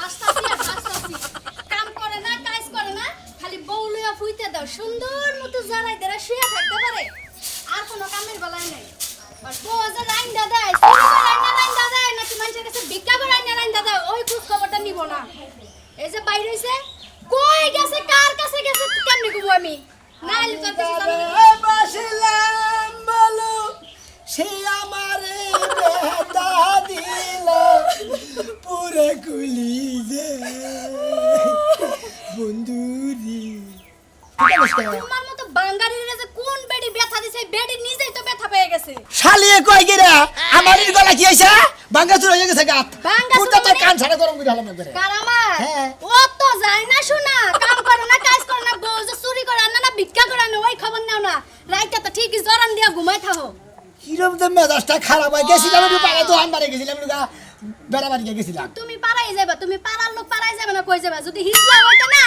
হাসতাছি কাম করে না কাজ করে না খালি বউ লইয়া ফুইতে দাও সুন্দর মতো জ্বালাই দেরা শুয়ে থাকতে পারে আর কোনো কামের বেলায় নাই বাস বউ যে রাইন দাদা রাইন দাদা নাকি মানুষের কাছে ভিক্ষা করে রাইন দাদা ওই খোঁজ খবরটা নিব না এই যে বাইরে হইছে কই গেছে কার কাছে গেছে কেমনে কইব আমি নাইলে তোর কাছে যাবে বসলাম বলো সে আমারে বেদা দিল পুরে কুলি যে বন্ধুরি তোমার মতো বাঙালিরা যে কোন বেডি ব্যথা দিছে বেডি নিজেই তো ব্যথা পেয়ে গেছে শালিয়ে কই গিরা আমারই গলা কি হইছে বাঙ্গাচুর হয়ে গেছে গাত পুরো তো কান ছাড়া গরম করে হলাম করে কারামার ও তো যায় না শোনা কাম করে না কাজ করে না বউ যে চুরি করে না ভিক্ষা করে না ওই খবর নাও না রাইতে তো ঠিকই জরান দিয়া ঘুমাই থাকো কিরম তো মেজাজটা খারাপ হয়ে গেছিলাম আমি পাড়া তো আনবারে গেছিলাম লুগা বেড়াবাড়ি গেছিলাম তুমি পাড়াই যাবা তুমি পাড়ার লোক পাড়াই যাবে না কই যাবা যদি হিজলা হইতো না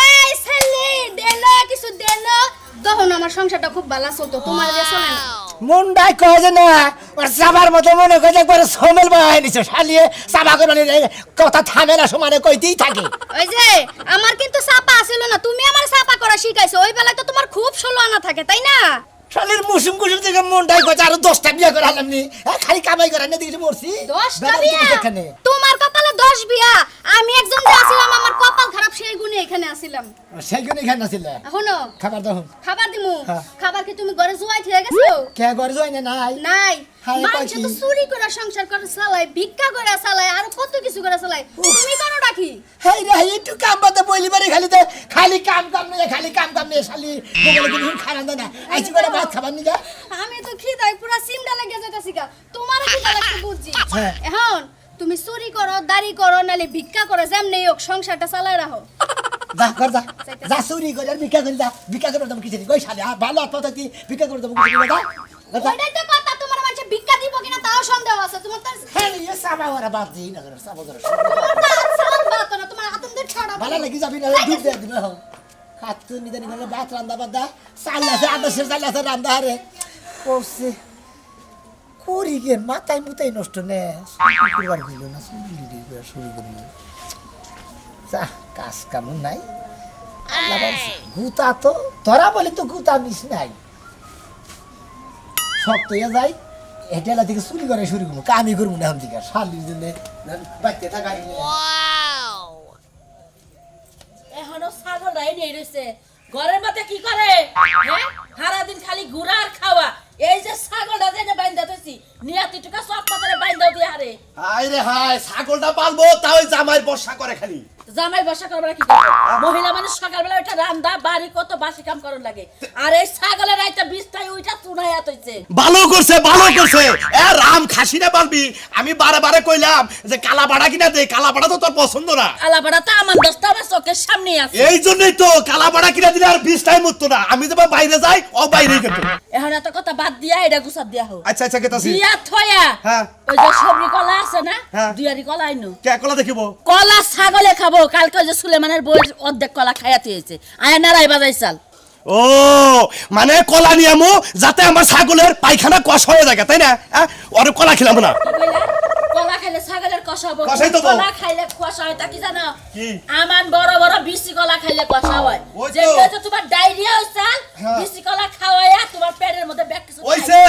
এই ছেলে দেলো কিছু দেলো তখন আমার সংসারটা খুব ভালো চলতো তোমার যে চলে না মুন্ডাই কয় যে না ওর সাবার মতো মনে কয় একবার সমেল বানাই নিছে শালিয়ে সাবা করে কথা থামে না সমানে কইতেই থাকে ওই যে আমার কিন্তু চাপা ছিল না তুমি আমার চাপা করা শিখাইছো ওই বেলায় তো তোমার খুব ষোলো আনা থাকে তাই না শালির মুসুম কুসুম থেকে মুন্ডাই কয় আর 10টা বিয়া করে আনলাম নি খালি কামাই করে না দেখি মরছি 10টা বিয়া তোমার কপালে 10 বিয়া আমি একজন যে আছিলাম আমার কপাল খারাপ সেই গুণে এখানে আছিলাম সেই গুণে এখানে আছিলা এখনো খাবার দাও খাবার দিমু খাবার কি তুমি ঘরে জুয়াই থেকে গেছো কে ঘরে জুয়াই না নাই নাই মানুষ তো চুরি করে সংসার করে চালায় ভিক্ষা করে চালায় আর কত কিছু করে চালায় তুমি কেন রাখি হেই রে একটু কাম বাদে বইলি বারে খালি কাম নিয়ে শালি বগলে দিন খানা দেয় না আইছি করে ভাত খাবার নি যা আমি তো খিদায় পুরো সিমডা লেগে যাইতাছি গা তোমারও খিদা লাগছে বুঝছি এখন তুমি চুরি করো দাড়ি করো নালে ভিক্ষা করো যেমনি হোক সংসারটা চালায় রাখো যা কর যা চুরি করে আর ভিক্ষা করে যা ভিক্ষা করে দাম কিছু কই শালি ভালো আত্মা কি ভিক্ষা করে দাম কিছু না ওইটাই তো কথা তোমার মানুষ ভিক্ষা দিব কিনা তাও সন্দেহ আছে তোমার তো হ্যাঁ ইয়ে সাবা ওরা বাদ দিই না করে সাবা করে সালাম বাত না তোমার আতম দিয়ে ছড়া ভালো লাগি যাবি না দুধ দে দিবে হো খাতু নিদানি করে ভাত রান্দা বাদা চাল্লাছে আদাসের চাল্লাছে রান্দা হারে করছে করি গে মাথায় মুতাই নষ্ট নে শুক্রবার হইল না শুরু করি যা কাজ কাম নাই আল্লাহ গুতা তো ধরা বলে তো গুতা মিস নাই সব তো যাই হেটেলা থেকে চুরি করে শুরু করবো কামি করবো না দিকে শালির জন্য বাচ্চা থাকা এখনো ছাগল রাই নেই রয়েছে ঘরের মধ্যে কি করে সারাদিন খালি ঘুরা আর খাওয়া এই যে ছাগলটা যে বাইন্দা দিছি নিয়াতি টুকা সব পাতারে বাইন্দা দিয়ে হারে হায় রে হায় ছাগলটা পালবো তাও জামাইয়ের বর্ষা করে খালি জামাই বসা করবে কি করে মহিলা মানুষ সকালবেলা ওইটা রান্দা বাড়ি কত বাসি কাম করন লাগে আর এই ছাগলের রাইতে বিস্তায় ওইটা তুনাইয়া তইছে ভালো করছে এ রাম খাসি না পালবি আমি বারে কইলাম যে কালা বাড়া কিনা দে কালা বাড়া তো তোর পছন্দ না কালা বাড়া তো আমার দস্তা আমার চোখের সামনেই আছে এই জন্যই তো কালা বাড়া কিনা দিলে আর বিস্তায় মুততো না আমি যখন বাইরে যাই ও বাইরেই গেত এখন এত কথা বাদ দিয়া এটা গুছাত দিয়া হোক আচ্ছা কেতাছি দিয়া থয়া হ্যাঁ ওই যে সবরি কলা আছে না দুয়ারি কলা আইনো কে কলা দেখিব কলা ছাগলে খাবো কালকে যে সুলেমানের বই অর্ধেক কলা খাইয়াতে হয়েছে আয়া নারাই বাজাই চাল ও মানে কলা নিয়ামু যাতে আমার ছাগলের পায়খানা কষ হয়ে যায় তাই না ওরে কলা খেলাম না কলা খাইলে ছাগলের কষা হবে কষাই তো কলা খাইলে কষা হয় তা কি জানো কি আমান বড় বড় বিসি কলা খাইলে কষা হয় যেটা তোমার ডায়রিয়া হইছে বিসি কলা খাওয়ায়া তোমার পেটের মধ্যে ব্যাক কিছু হইছে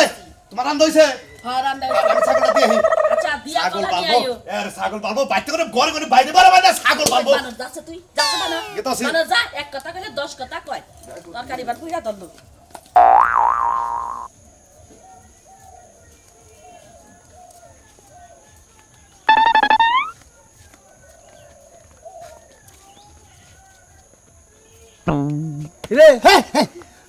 তোমার রান্দ হইছে হ্যাঁ রান্না আমি ছাগলটা দিয়ে আচ্ছা দিয়া ছাগল কলা পালবো নিয়ে আইও ছাগল পালবো বাইতে করে ঘরে বাইরে বারে ছাগল পালবো মানুষ যাচ্ছে তুই যাচ্ছে না গেতাছি মানুষ যা এক কথা কইলে 10 কথা কয় তরকারি বার পুরা দল্লু রে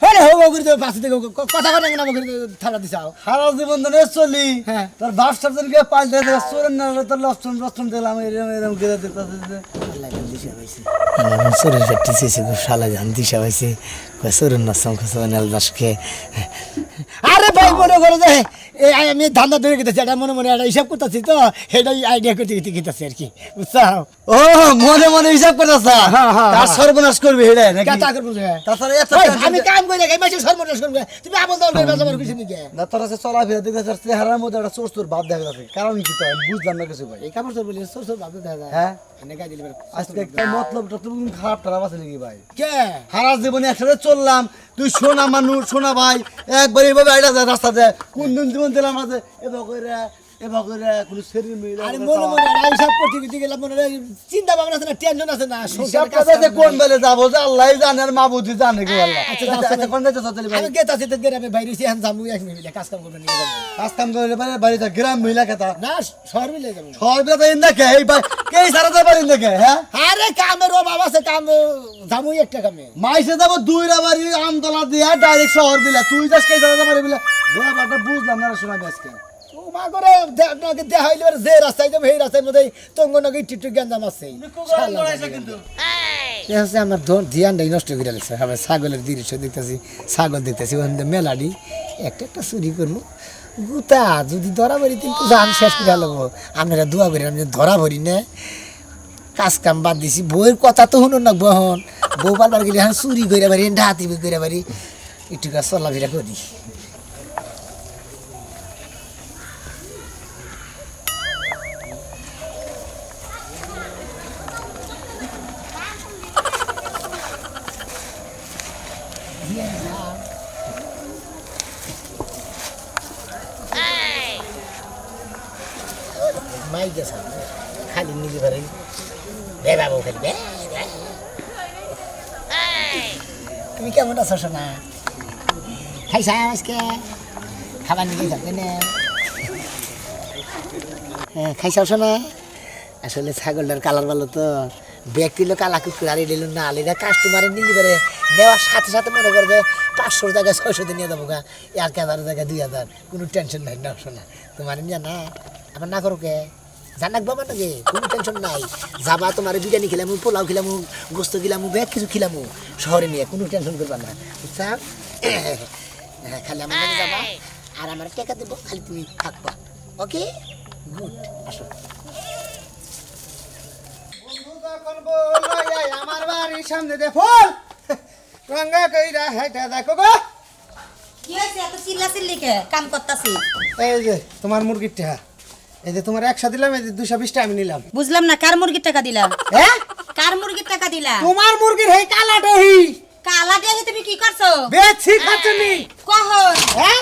আরে হো গো করে পাশে থেকে কথা কথা না করে থালা দিছাও সারা জীবন ধরে চলি তোর বাপ সাবজনকে পাঁচ ধরে চোরের না তোর লষ্টন দিলাম এরম গিরে দিতে আল্লাহ দিশা হইছে আমার শরীর ফেটিছে গো শালা জান দিশা হইছে কসুরের নাসম খসবানাল দাসকে আরে ভাই মনে করে যে এই আমি ধান্দা ধরে গেতেছি এটা মনে মনে একটা হিসাব করতেছি তো সেটাই আইডিয়া করতে গেতে গেতেছি আর কি বুঝছো ও মনে মনে হিসাব করতেছ হ্যাঁ, হ্যাঁ, তার হ্যাঁ। সর্বনাশ করবে এটা নাকি কে টাকা বুঝে তাছাড়া এত ওই, tension আমি দে- কাম করে এই মাসে সর্বনাশ করবে তুমি আমল দাও করে বাজার কিছু নিকে না তোর কাছে চলাফেরা দেখতে তার চেহারার মধ্যে একটা চোর তোর ভাব দেখা যাচ্ছে কারণ কি তো আমি বুঝলাম না কিছু ভাই এই কাপড় চোর বলি সোর সোর ভাবতে দেখা যায় হ্যাঁ অনেক কাজ দিলে আজকে একটা মতলবটা তুমি খারাপ টারাপ আছে নাকি ভাই কে সারা জীবনে একসাথে চললাম তুই সোনা মানুষ সোনা ভাই একবার এইভাবে আইডা যায় রাস্তাতে কোন দিন জীবন দিলাম আছে এবার করে কোনো শরীর মিলে আরে মনে মনে একটা হিসাব করতে গেতে গেলাম মনে হয় চিন্তা ভাবনা আছে না টেনশন আছে না সংসারের কাজ হিসাবটা কোন বেলে যাবো যে আল্লাহ জানে আর মাবুদি জানে কি আল্লাহ আচ্ছা, আচ্ছা কোন যাইতে চলে ভাই আমি গেতাছি তো গ্রামে বাইরে এখন যাবো এক মিলে কাজ কাম করবে নিয়ে যাবো কাজ কাম করে বাড়িতে গ্রাম মহিলা কথা না শহর মিলে যাবো সরবে তো ইন্দা কে এই ভাই কে সারা যাবার ইন্দা কে হ্যাঁ আরে কামের অভাব আছে কাম যাবো একটা কামে মাইসে যাবো দুইরা বাড়ি আমতলা দিয়া ডাইরেক্ট শহর বিলা তুই যাস কে সারা যাবার বিলা ব্যাপারটা বুঝলাম না শোনাবি আজকে মা করে আপনাকে দেখা হইলে যে রাস্তায় যাবো সেই রাস্তার মধ্যে তঙ্গ নাকি টিটু গ্যাঞ্জাম আছে আমার ধ্যানটাই নষ্ট করে লাগছে আমি ছাগলের দৃশ্য দেখতেছি ছাগল দেখতেছি ওখানে মেলাডি একটা একটা চুরি করবো গুতা যদি ধরা ভরি কিন্তু জান শেষ করে লাগবো আপনারা দোয়া করি আমি ধরা ভরি না কাজ কাম বাদ দিছি বউয়ের কথা তো শুনুন না বহন বউ পালবার গেলে এখন চুরি করে পারি ডাহাতি করে পারি একটু কাজ চলাফেরা করি মাই গেছে খালি নিজে পারে বে বাবু খালি বে তুমি কেমন আছো সোনা খাইছা আজকে খাবার নিয়ে যাবে না হ্যাঁ খাইছাও সোনা আসলে ছাগলটার কালার ভালো তো ব্যাগ কিলো কালা কুকুর আর দিল না আলিরা কাস্টমারের নিয়ে পারে নেওয়ার সাথে সাথে মনে করবে 500 জায়গায় 600 নিয়ে যাবো গা 1000 জায়গায় 2000 কোনো টেনশন নাই না শোনা তোমার নিয়ে না আমার না করো কে জানাক বাবা নাকি কোনো টেনশন নাই যাবা তোমার বিরিয়ানি খেলাম পোলাও খেলাম গোস্ত খেলাম ব্যাগ কিছু খেলাম শহরে নিয়ে কোনো টেনশন করবা না বুঝছা খালি আমার কাছে যাবা আর আমার টাকা দেবো খালি তুমি থাকবা ওকে গুড আসো আমার বাড়ির সামনে দে ফল রঙা কইরা হেটা দেখো গো কি হয়েছে এত চিল্লাচিল্লি কে কাম করতাছি এই যে তোমার মুরগির টাকা এই যে তোমার 100 দিলাম এই যে 220 টাকা আমি নিলাম বুঝলাম না কার মুরগির টাকা দিলা হ্যাঁ কার মুরগির টাকা দিলা তোমার মুরগির হেই কালাটা হি কালা দিয়ে তুমি কি করছো বেছি খাচ্ছনি কখন হ্যাঁ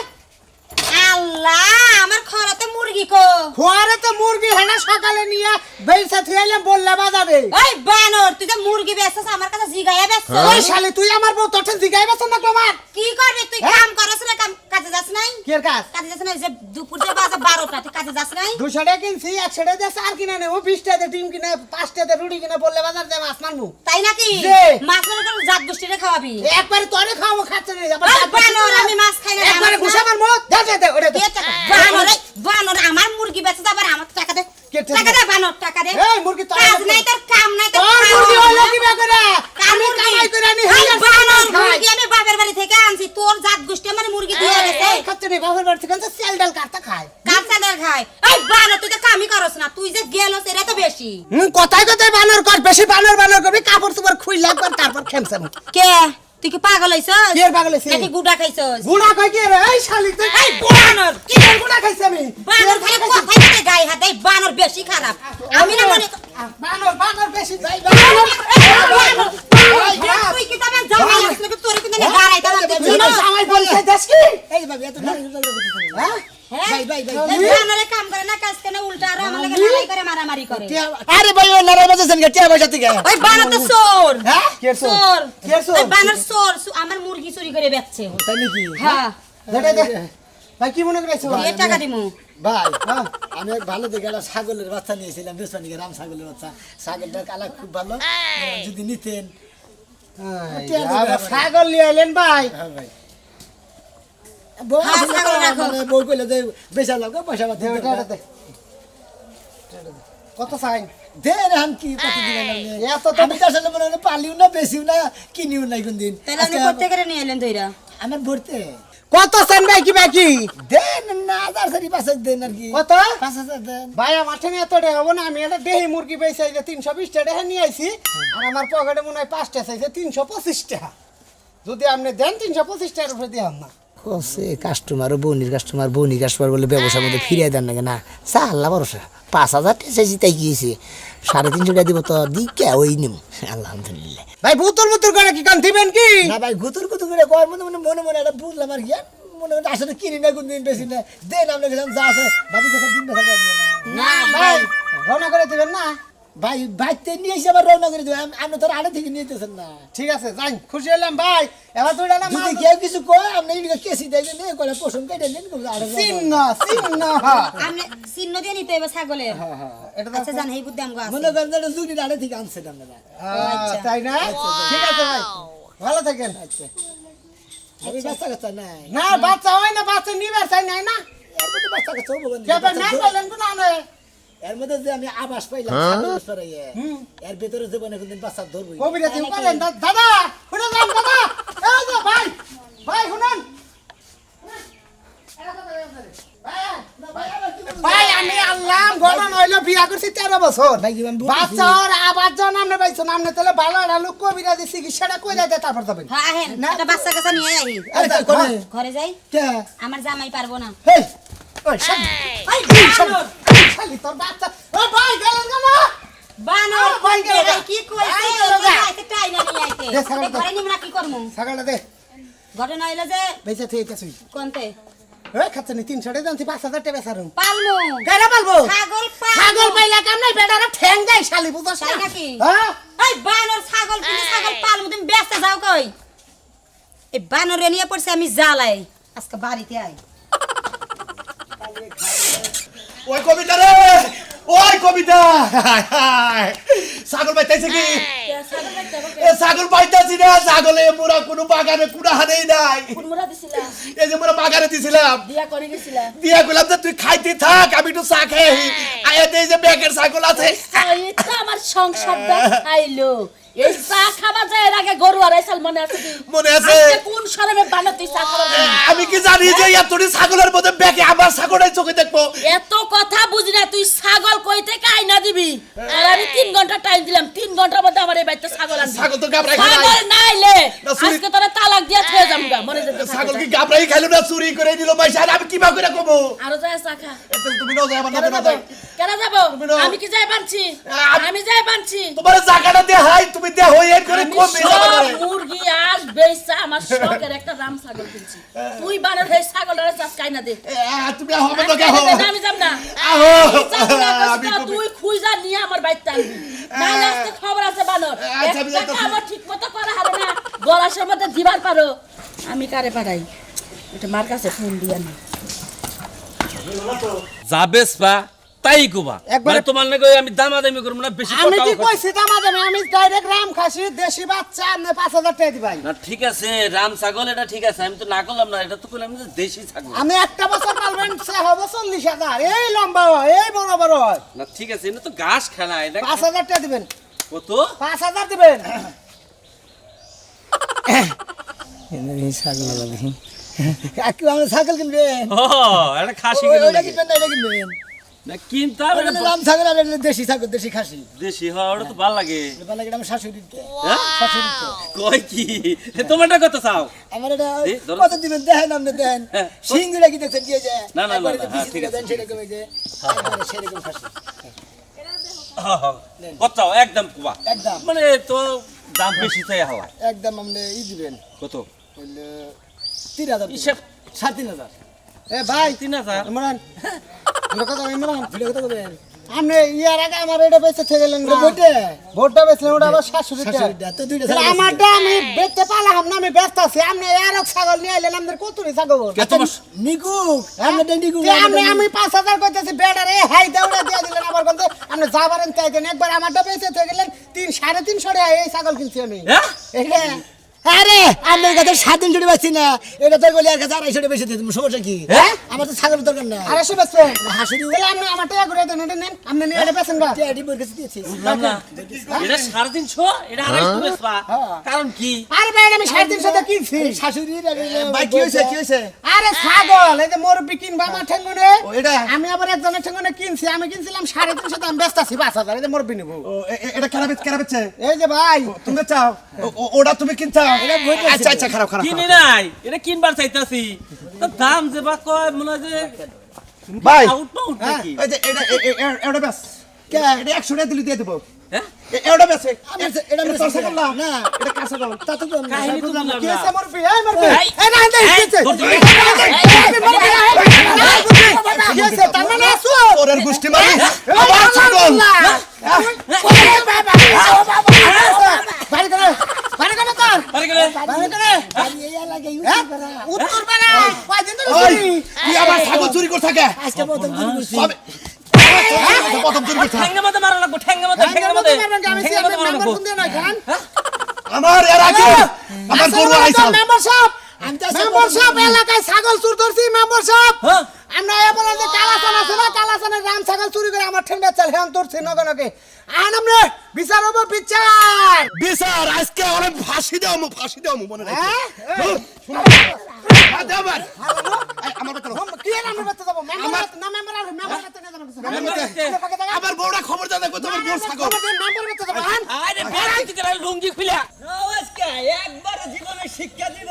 আল্লাহ আমার খরাতে মুরগি কো খোয়ারে তো মুরগি হেনা সকালে নিয়ে বেলসা থইলে বললা বাজারে ওই বানর তুই তো মুরগি বেচছস আমার কাছে জিগায়া বেচছস ওই শালি তুই আমার বউ তোর জিগাইবাছ না তোমার কি করবি তুই কাম করছ না কাজে যাস নাই কি এর কাজ কাজে যাস নাই যে দুপুর যে বাজে 12টা তুই কাজে যাস নাই 200 টাকা কিনছি 100 টাকা দিয়ে আর কিনা নে ও 20 টাকা দিয়ে ডিম কিনা 5 টাকা দিয়ে রুটি কিনা বললে বাজার দে মাছ মানমু তাই নাকি যে। মাছ মানে কোন জাত গোষ্ঠীরে খাওয়াবি একবারে তোরে খাওয়াবো খাচ্ছে না ওই বানর আমি মাছ খাই না একবারে ঘুষা মারমু দে ওরে দে বানর আমার মুরগি বেচে যাবার আমার টাকা দে কে টাকা? টাকা দে বানর টাকা দে এই মুরগি তোর কাজ নাই তোর কাম নাই তোর তোর মুরগি হলো কি করে আমি কামাই করে আনি হাজার বানর মুরগি আমি বাপের বাড়ি থেকে আনছি তোর জাত গোষ্ঠী আমার মুরগি দিয়ে গেছে খাচ্ছে না বাবার বাড়ি থেকে চাল ডাল কাটতা খায় কাঁচাদার খায় এই বানর তুই তো কামই করছ না তুই যে গেলস এটা তো বেশি কথাই বানর কর বেশি বানর করবি কাপড় চোপড় খুইলা কর তারপর খেমছাম কে তুই কি পাগল হইছস কি এর পাগল হইছি? নাকি গুড়া খাইছস গুড়া কই কি রে এই শালি তুই এই বানর কি এর গুড়া খাইছি আমি বানর খালি কথাই বলে গায়ে হাতে এই বানর বেশি খারাপ আমি না মনে বানর বেশি যাই তুই কি তবে জামাই আসলে কি তোর কিন্তু গাড়াই দাম দেখছিস না জামাই বলছে দেশ কি এই ভাবি এত হ্যাঁ ভাই ভাই ভাই এই বানরে কাম করে না কাজ কেন উল্টা আর আমার লাগে লড়াই করে মারামারি করে আরে ভাই ও নারে বাজেছেন কে টিয়া পয়সা থেকে ওই বানর তো চোর হ্যাঁ কে চোর কে চোর? ওই বানর চোর আমার মুরগি চুরি করে বেচছে তাই নাকি হ্যাঁ দে ভাই কি মনে করেছো দিয়ে টাকা দিমু ভাই আমি এক ভালো দেখে একটা ছাগলের বাচ্চা নিয়েছিলাম বেসপানি রাম ছাগলের বাচ্চা ছাগলটা কালা খুব ভালো যদি নিতেন ছাগল নিয়ে এলেন ভাই হ্যাঁ ভাই বউ হ্যাঁ, আসলে ছাগল তো রাখো। মানে বউ কইলে যে বেচা লাগবে পয়সা পাতি কত চাই দে রে হাম কি কত দিবেন আপনি এত তো আমি তো আসলে মনে হয় পালিও না বেশিও না কিনিও না কোনদিন তাহলে আপনি কোথা করে নিয়ে এলেন দইরা আমার ভরতে কত চান ভাই কি বাকি দেন না 1000 দেন আর কি কত 5000 দেন ভাই আমার ঠেনে এত টাকা হবো না আমি একটা দেহি মুরগি বেচে 320 টাকা নিয়ে আইছি আর আমার পকেটে মনে হয় 5টা চাইছে 325 টাকা যদি আপনি দেন 325 টাকার উপরে দিয়াম না কসে কাস্টমার বনির কাস্টমার বলে ব্যবসার মধ্যে ফিরিয়ে দেন না না আল্লাহ ভরসা 5000 টাকা চাইছি তাই গিয়েছে 350 টাকা দিব তো দিকে ওই নিম আলহামদুলিল্লাহ ভাই বুতুল করে কি কান দিবেন কি না ভাই গুতুর করে কর মনে এটা বুঝলাম আর কি মনে আসলে কিনি না কোন দিন বেশি না দেন আপনার কাছে যা আছে ভাবি কাছে দিন দেখা যাবে না ভাই রওনা করে দিবেন না ভাই বাইতে নিয়ে এসে আবার রওনা করে দেবেন আপনি তো আড়ে থেকে নিতেছেন না ঠিক আছে যাই খুশি হলাম ভাই এবার তুই না যদি কেউ কিছু কয় আপনি এদিকে কেসি দেয় নে করে পোষণ কেটে নেন চিহ্ন আমনে চিহ্ন দিয়ে নিতে হবে ছাগলের এটা আচ্ছা জান এই বুদ্ধি আমগো আছে মনে করেন যে যদি আড়ে থেকে আনছেন আপনারা তাই না ঠিক আছে ভাই ভালো থাকেন আচ্ছা আমি বাচ্চা কাচ্চা নাই না বাচ্চা হয় না বাচ্চা নিবার চাই নাই না এর মধ্যে বাচ্চা কাচ্চা হবো যেটা না বলেন তো না এর মধ্যে যে আমি আবাস পাইলাম এর ভিতরে যে বনে কোনদিন বাচ্চা ধরবো কবিরা দিন করেন দাদা শুনুন দাদা এই যে ভাই ভাই শুনুন ভাই আমি আল্লাহ গড়ন হইলো বিয়া করছি 13 বছর ভাই কি আমি বাচ্চা আর আবার জন আমরা পাইছো নামনে তাহলে ভালো আলো কবিরা দি চিকিৎসাটা কইরা দে তারপর যাবেন হ্যাঁ আহেন একটা বাচ্চা কাচ্চা নিয়ে আই আরে কোনে ঘরে যাই কে আমার জামাই পারবো না হেই ওই সব খালি তোর বাচ্চা ও ভাই গেলেন কেন বানর ভাই গেল ভাই কি কইছে ভাই গেল গা। আইতে টাই না নিয়ে আইতে দে, ছাগল দে। ঘরে নিমরা কি করমু ছাগলটা দে ঘটনা হইলো যে বেঁচে থেকে গেছি কোনতে ওই খাচ্ছে নি 300 টাকা জানছি 5000 টাকা বেচারুম পালমু কেন বলবো ছাগল ছাগল পাইলা কাম নাই বেটারা ঠ্যাং দেয় শালি বুঝছ তাই নাকি? হ্যাঁ এই বানর ছাগল কিনে ছাগল পালমু তুমি বেচতে যাও কই এই বানরে নিয়ে পড়ছে আমি জ্বালাই আজকে বাড়িতে আই ওই কবিতা রে ওই কবিতা ছাগল পাইতেছে কি এ ছাগল পাইতেছি না ছাগলে মোরা কোনো বাগানে কুড়া হানেই নাই কুড়মুড়া দিছিলা এই যে মোরা বাগানে দিছিলাম দিয়া করে গেছিলা দিয়া কইলাম যে তুই খাইতে থাক আমি একটু চা খাই আয়া দেই যে ব্যাগের ছাগল আছে এটা আমার সংসারটা খাইলো এই চা খাবার যায় এর আগে গরু আর আইসাল মনে আছে কি মনে আছে আজকে কোন শরমে বানাতে চা খাবার আমি কি জানি যে এতটি ছাগলের মধ্যে ব্যাগে আমার ছাগলের চোখে দেখবো এত কথা বুঝি না তুই ছাগল কই থেকে আইনা দিবি আর আমি 3 ঘন্টা টাইম দিলাম 3 ঘন্টার মধ্যে আমার এই বাড়িতে ছাগল আনবি ছাগল তো গাবরাই খাই ছাগল নাইলে না, চুরি- আজকে তোরা তালাক দিয়া থয়ে যামগা মনে যেতে ছাগল কি গাবরাই খাইলো না চুরি করে নিল পয়সা আর আমি কিভাবে করে কমো আরো যায় চা খা এত তুমি নাও যাও আমার কেন না যাবো কেন যাবো তুমি নাও। আমি কি যাই বানছি আ- আমি যাই বানছি তোমার জায়গাটা দে হাই তুমি দে হই এর করে আমি কমে সব যাবে মুরগি আজ বেচা আমার শখের একটা রাম ছাগল কিনছি তুই বানর হয়ে ছাগলটারে চাষ কাই না দে তুমি হবে তো কে হো আমি যাব না আহো আমি তুই খুঁজা নিয়ে আমার বাইতে আনবি না আজকে খবর আছে বানর আচ্ছা, আমি একটা যাইতাছি। খাবার ঠিক মতো করা হবে না গলার মধ্যে দিবার পারো আমি কারে পাঠাই এটা মার কাছে ফোন দিয়া নি যাবেস পা তাই কোবা একবারে- মানে তোমার নাকি আমি দামাদামি করব না বেশি আমি কথা কি কইছি দামাদামি আমি ডাইরেক্ট রাম খাসি দেশি বাচ্চা আপনি 5000 টাকা দিবাই না ঠিক আছে রাম ছাগল এটা ঠিক আছে আমি তো না করলাম না এটা তো কইলাম যে দেশি ছাগল আমি একটা বছর পালবেন সে হবে 40000 এই লম্বা হয় এই বড় বড় হয় না ঠিক আছে এটা তো ঘাস খেলা এটা 5000 টাকা দিবেন কত 5000 দিবেন ছাগল লাগি কাকু আমরা ছাগল কিনবেন ও এটা খাসি ওইটা কিনবে কিনবেন না এটা কিনবেন না কিনতে ওইটা রাম ছাগল আর এটা দেশি ছাগল দেশি খাসি দেশি হয় ওটা তো ভালো লাগে ভালো লাগে আমার শাশুড়ি হ্যাঁ? শাশুড়ি কই কি তোমারটা কত চাও আমার এটা এই, ধরো। কত দিবেন দেখেন আপনি দেখেন হ্যাঁ। সিংগুলা কি দেখছেন দিয়ে যায় না, না, একবারে না, যে হ্যাঁ, বিচি ঠিক আছে, দেন সেরকম এই যে একবারে সেরকম খাসি কত চাও একদম কোবা একদম মানে তো দাম বেশি চাই হাওয়া একদম আপনি দিবেন কত হইলে 3000 হিসাব 3500 এ ভাই 3000 ইমরান এটা কথা ইমরান ভিডিও কত করবেন আপনি ইয়ার আগে আমার এটা বেঁচে থেকে গেলেন না বটে ভোটটা বেচলেন ওটা আবার শাশুড়িটা শাশুড়িটা তো দুইটা তাহলে আমারটা আমি বেচতে পারলাম না আমি ব্যস্ত আছি আপনি আর এক ছাগল নিয়ে আইলেন আমাদের কতরি ছাগল নিকু আমরা নিকু আমি 5000 কইতেছি বেডারে হাই দাউড়া দিয়ে দিলেন আবার বলতে আপনি যাবারেন তাই দেন একবার আমারটা বেচে থেকে গেলেন 3 350 টাকা এই ছাগল কিনছি আমি হ্যাঁ এটা আরে আমার কাছে 7 দিন ছুটি পাচ্ছি না, এটা তো বলি আর কাছে 250 বেশি দিতে সমস্যা কি? আমার তো ছাগলের দরকার না। আরে সে বেচছে হাসুরি তাহলে আপনি আমার টাকা করে দেন, এটা নেন, আপনি নিয়ে এটা বেচেন গা। এডি বর কাছে দিয়েছি। বুঝলাম না এটা 350 এটা 250 বেচবা কারণ কি আরে ভাই আমি 350 টাকা কিনছি। শাশুড়ি ভাই কি হইছে আরে ছাগল এই যে মুরব্বি কিনবা আমার ঠেঙ্গনে, ও, এটা? আমি আবার একজনের ঠেঙ্গনে কিনছি, আমি কিনছিলাম 350 দাম বেচতাছি 5000, এই যে মুরব্বি নিব। এটা কেরাবেছে এই যে ভাই তুমি চাও ওটা তুমি কিনছাও আচ্ছা আচ্ছা খারাপ কিনি নাই এটা কিনবার চাইতাছি তো দাম যে বা কয় মনে হয় যে ভাই আউট পাউট নাকি এই যে এটা বেশ কে এটা 100 টাকা দিলে দিয়ে দেব হ্যাঁ এটা বেশ এটা তোর ছাগল না না এটা কার ছাগল তা তো কম না। কাহিনী তো বুঝলাম কি না আছে মুরব্বি? এই মুরব্বি এই, এই না না এই, কিনছে তোর দিকে। কি আছে তার মানে আসো ওরের গোষ্ঠী মারি আবার ছাগল বাড়ি করে বাড়ি করে তোর আরে গেলে বাড়ি করে বাড়ি এই লাগে ইউজ করা। উত্তর পাড়া কয়দিন ধরে ওই চুরি? তুই আবার ছাগল চুরি করে থাকে আজকে প্রথম চুরি করছি। তবে প্রথম চুরি করছে ঠ্যাঙ্গা মধ্যে মারা লাগবো ঠ্যাঙ্গা মধ্যে ঠ্যাঙ্গা ঠ্যাঙ্গা মধ্যে মধ্যে মারবেন, আমি ঠ্যাঙ্গা মধ্যে মারা মেম্বার লাগবো কোন দিয়ে নয় খান আমার এর আগে আমার গরু আইছাল মেম্বার সাহেব আমি তো মেম্বার সাহেব এলাকায় ছাগল চুর ধরছি মেম্বার সাহেব হ্যাঁ আমরা এবার যে কালাচান আছে না কালাচানের রাম ছাগল চুরি করে আমার ঠেঙ্গা চাল হ্যাঁ ধরছি নগনকে আন আমরা বিচার হবো বিচার বিচার আজকে অনেক ফাঁসি দাও মনে রাখো আমার আমার বেতন কি আর আমরা বাচ্চা যাবো মেম্বার না মেম্বার আর মেম্বার বাচ্চা নিয়ে যাবো আমার বউরা খবর দাও দেখো তোমার বউ ছাগল মেম্বার বাচ্চা যাবো আন আরে বেড়াই দিতে গেলে লুঙ্গি খুলে নমস্কার একবার জীবনে শিক্ষা দিব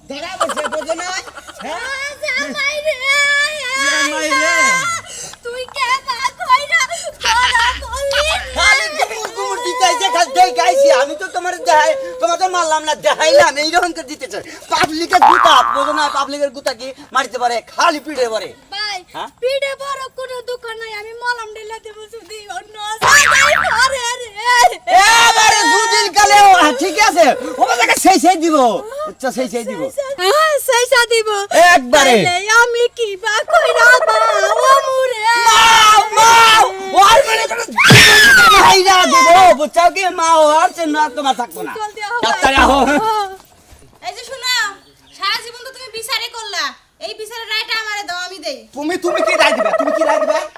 ধরা বসে বোঝো না জামাই রে জামাই রে। তুই কে বা কইরা তোরা বললি খালি কুমুর দিতেছে খালি দেই গাইছি আমি তো তোমার দেখাই তোমাদের মারলাম না দেখাইলাম এইরকম করে দিতেছে পাবলিকের গুতা বোঝো না পাবলিকের গুতা কি মারতে পারে খালি পিঠে পারে ভাই হ্যাঁ? পিড়ে বড় কোনো দোকান নাই আমি মলম ঢেলা দেব শুধু অন্য সাজাই করে রে এবারে দুদিন কালে ঠিক আছে ও আমাকে সেই দিব আচ্ছা সেই দিব হ্যাঁ সেইসা দিব একবারে। তাইলে আমি কি বা কইরা বা ও মুরে মাও ওর মানে তো ভাইরা দেব বুঝছাও কি মা ওর চেন না তোমার থাকবো না জলদি ডাক্তার আহো এই যে শোনো সারা জীবন তো তুমি বিচারে করলা, এই বিচারের রায়টা আমারে দাও, আমি দেই। তুমি কি রায় দিবে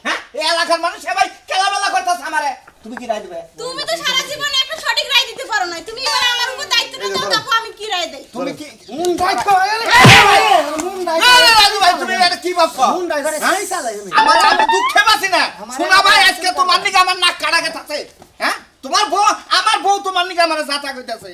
হ্যাঁ এই এলাকার মানুষ সবাই খেলাবেলা করতেছ আমারে তুমি কি রায় দিবে তুমি তো সারা জীবনে একটা সঠিক রায় দিতে পারো না, তুমি এবার আমার উপর দায়িত্বটা দাও, দেখো আমি কি রায় দেই। তুমি কি মুন্ডাই মুন্ডাই রাজু ভাই তুমি এটা কি ভাবছো মুন্ডাই করে সেই চালাই আমি আমার আমি দুঃখে বাসি না শোনা ভাই আজকে তোমার নিকে আমার নাক কাটা গেছে হ্যাঁ তোমার বউ আমার বউ তোমার নিকে আমার জাতা কইতাছে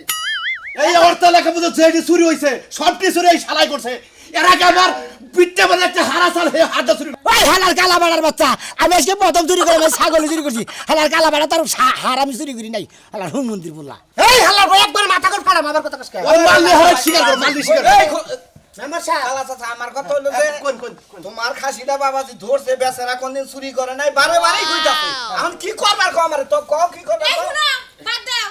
এই অর্থ লেখা বুঝছো এটি চুরি হইছে সব কিছু চুরি এই শালাই করছে এর আগে আমার পিঠে মানে একটা হারাসাল হয়ে হাতটা চুরি ওই হালার কালা বাড়ার বাচ্চা, আমি আজকে প্রথম চুরি করে আমি ছাগল চুরি করছি। হালার কালা বাড়া তার হার আমি চুরি করি নাই। হালার হুন মন্দির বললা এই হালা ভাই একবার মাথা করে ফাড়া আমার কথা কষ্ট ওই মারলে হয় স্বীকার করো মারলে স্বীকার করো মেম্বার সাহেব আলা চাচা আমার কথা হলো যে তোমার খাসিটা বাবাজি ধরছে বেচারা কোনদিন চুরি করে নাই বারে বারেই কইতাছে এখন কি করবার কও আমারে তো কও কি করবা এই শোনো বাদ দাও,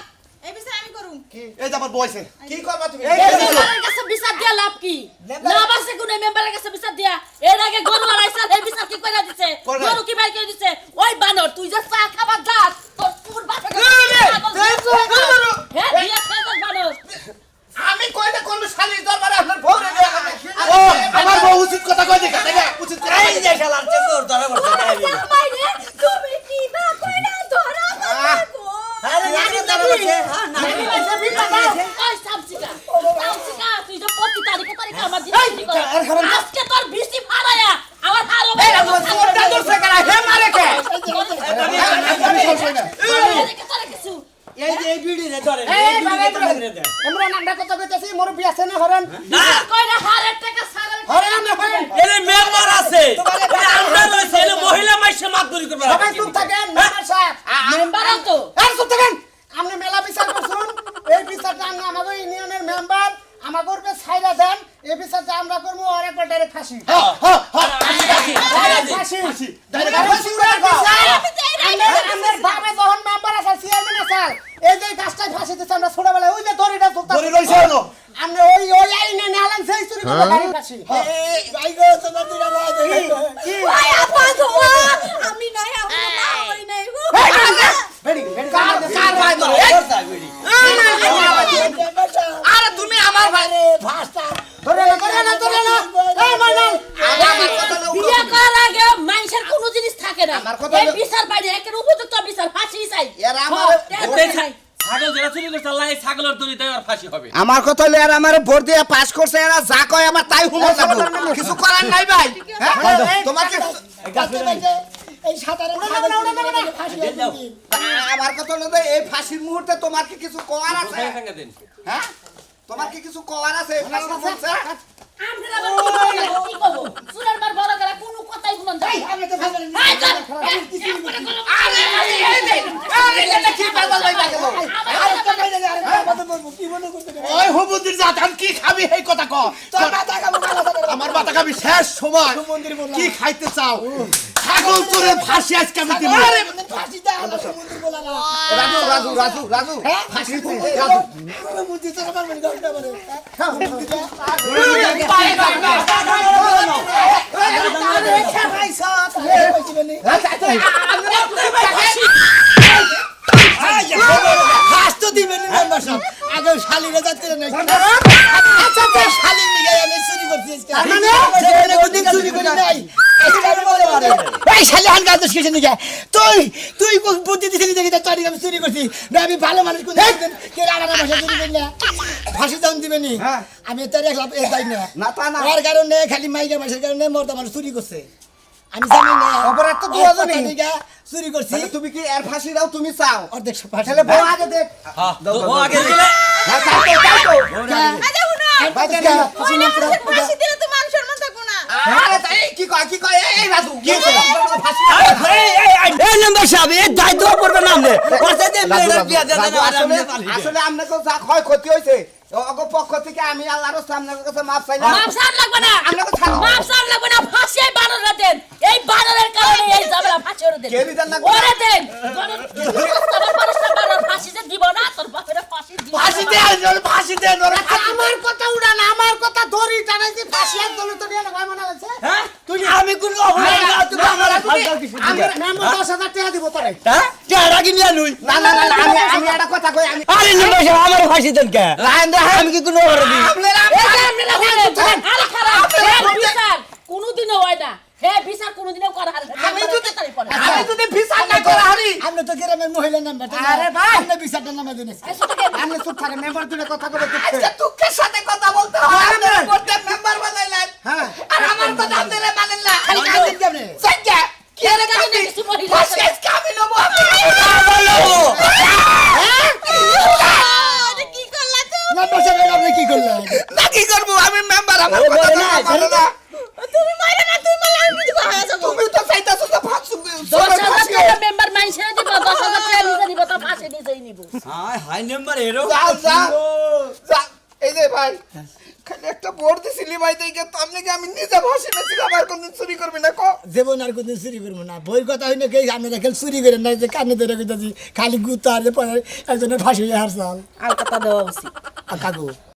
এই বিচার আমি করুম। এই যে আমার বয়সে কি করবা তুমি এই মেম্বারের কাছে বিচার দিয়া লাভ কি? লাভ আছে কোন মেম্বারের কাছে বিচার দিয়া? এর আগে গরু আড়াইছে এই বিচার কি কইরা দিছে? গরু কি বাই করে দিছে? ওই বানর তুই যে চা খাবার যাস তোর পুর বাপে হ্যাঁ দিয়া খাস বানর আমি কইতে কোন শালি দরবারে আপনার বউ রে ও আমার বউ উচিত কথা কই দেখা দেখা উচিত কথা এই যে খেলার চেতর ধরে বসে জামাই রে তুমি কি বা কইরা ধরা গো আরে নানি ধরে বসে হ্যাঁ নানি ওই সাবসিকা তুই যে 25 তারিখে আমার দিন আজকে তোর বিসি ফাড়ায়া আমার হারো এই তোরটা ধরছে কেন হে মারে কে আমি সব না কিছু এই যে এই বিড়ি রে ধরে এই এই বাবা বিড়ি রে ধরে আমরা নান্ডা কথা কইতাছি মোর বিয়া আছে না হরেন কইরা হারের টাকা সারার হরেন না হরেন এলে মেম্বার আছে আমরা রইছে এলে মহিলা মাইসে মাতদরি করবে সবাই চুপ থাকেন মেম্বার সাহেব মেম্বার তো আর চুপ থাকেন আপনি মেলা বিচার করছুন এই বিচারটা আমরা আমাদের ইউনিয়নের মেম্বার আমাদের উপরে ছাইরা দেন এই বিচারটা আমরা করব আর একবার ডাইরেক্ট ফাঁসি ফাঁসি ডাইরেক্ট ফাঁসি আমাদের বাবা যখন মেম্বার আছে চেয়ারম্যান আছে এই যে গাছটায় ফাঁসি দিতে আমরা ছোটবেলায় ওই যে দড়িটা তুলতাম দড়ি রইছে হলো আমরা ওই আইনে নালান সেই চুরি করে ডাইরেক্ট ফাঁসি যাই গো তোমার দুরা বাদ ওই আপা ধোয়া আমি নাই আমার মা হই নাই গো বেড়ি কার ভাই ধরে বিড়ি আরে তুমি না আমার কথা এই হলো- বিচার বাইরে একের উপযুক্ত বিচার ফাঁসি চাই এরা আমার- ছাগল যেটা চুরি করছে আল্লাহ এই ছাগলের দড়ি দেয় আর ফাঁসি হবে আমার কথা হলো এরা আমার ভোট দিয়ে পাস করছে এরা যা কয় আমার তাই হুমো যাবো কিছু করার নাই ভাই হ্যাঁ তোমাকে এই সাঁতারে আমার কথা হলো যে এই ফাঁসির মুহূর্তে তোমার কি কিছু করার আছে ভাঙা দেন হ্যাঁ তোমার কি কিছু করার আছে ফাঁসি বলছে আমরা আবার কি করব? কি করব সুরের বার বড় গলা কোনো কথাই শুনন যাই আমি তো ভালো এই চল, আরে আরে এটা কি পাগল হই গেল ওই হুবুদ্দির জাত আমি কি খাবি এই কথা ক আমার মাথা খাবি শেষ সময় কি খাইতে চাও ছাগল তোরে ফাঁসি আজকে আমি দিব রাজু রাজু রাজু রাজু ফাঁসি রাজু আগে শালিরা যাচ্ছে না শালির নিয়ে আমি চুরি করছি চুরি করি নাই এই শালি হান গাছ কিসে নিয়ে তুই তুই বুদ্ধি দিছিলি দেখি তোর আমি চুরি করছি না আমি ভালো মানুষ কোন কে রানা ভাষা চুরি করি না ফাঁসি দাম দিবেনি আমি তার একলাপ যাই না না তা না আর কারণে খালি মাইকা মাসের কারণে মর্দা মানুষ চুরি করছে আমি জানি না অপরাধ তো দুজনই চুরি করছি তুমি কি এর ফাঁসি দাও তুমি চাও অর্ধেক তাহলে বউ আগে দেখ ও আগে দিলে হ্যাঁ তাই তো তাই তো ফাঁসি দিলে তো মান সম্মান থাকবো না আরে তাই কি কয় এই রাজু কি ফাঁসি এই নাম্বার সাহেব এই দায়িত্ব পড়বে না আপনি কথা দিয়ে মেয়েরা বিয়া দেন না আর আপনি আসলে আপনাকে যা ক্ষয় ক্ষতি হয়েছে অগ পক্ষ থেকে আমি আল্লাহর সামনে কাছে মাপ চাইলাম মাপ সার লাগবে না আপনাকে ছাড়ো মাপ সার লাগবে না ফাঁসি এই বানরে দেন এই বানরের কারণে এই ঝামেলা ফাঁসি ওরে দেন কে বিধান না ওরে দেন তোমার মানুষটা বানর ফাঁসি যে দিব না তোর বাপের ফাঁসি দিব ফাঁসি দে ফাঁসি দে আমার কথা উড়ান আমার কথা দড়ি টানাইছি ফাঁসি একদল তো নিয়ে ভাই মনে আছে হ্যাঁ তুই আমি কোন অপরাধ না তুমি আমার ফালতু কিছু দিবে মেম্বার 10,000 টাকা দিব তোরে হ্যাঁ টাকা কি নিয়া লুই না না না আমি একটা কথা কই আমি আরে নাম্বার সাহেব আমার ফাঁসি দেন কে আমি কি কোন অপরাধ আপনারা আরে খারাপ বিচার কোনোদিনও হয় না হে বিচার কোনোদিনও করা হয় না আমি যদি বিচার না করা হারি আপনি তো গ্রামের মহিলা নাম্বার আরে ভাই! আপনি বিচারটা নামে দিন আমি চুপ থাকে মেম্বার দুটো কথা বলে আজকে দুঃখের সাথে কথা বলতে হয় আপনারা করতে মেম্বার বানাইলেন হ্যাঁ আর আমার কথা দিলে মানেন না খালি কান্দিন কেমনে সজ্ঞা কি রে কান্দি কিছু মহিলা ফাঁসি আজকে আমি নেবো কি করলা তো নাম্বার সাহেব আপনি কি করলেন না কি করবো আমি মেম্বার আমার কথা মানো না তুমি মাইরা না তুমি মারলে আমি দিব হয়ে যাব তুমি তো চাইতাছো তো ফাঁসি 10,000 টাকা মেম্বার মাইনছে দিব 10,000 টাকা নিজে নিব তো ফাঁসি নিজেই নিব হাই হাই নাম্বার এরো যাও যাও এই যে ভাই খালি একটা বোর্ড দিছিলি ভাই দেখে তো আপনি কি আমি নিজে ভাসি না ছিল আমার কোন চুরি করবি না কো জীবন আর কোনদিন চুরি করবো না বই কথা হইলে কে আমি দেখেন চুরি করেন না যে কানে ধরে কইতাছি খালি গুতা আর যে পরে একজনের ফাঁসি হয়ে হারসাল আর কথা দেওয়া উচিত কাকু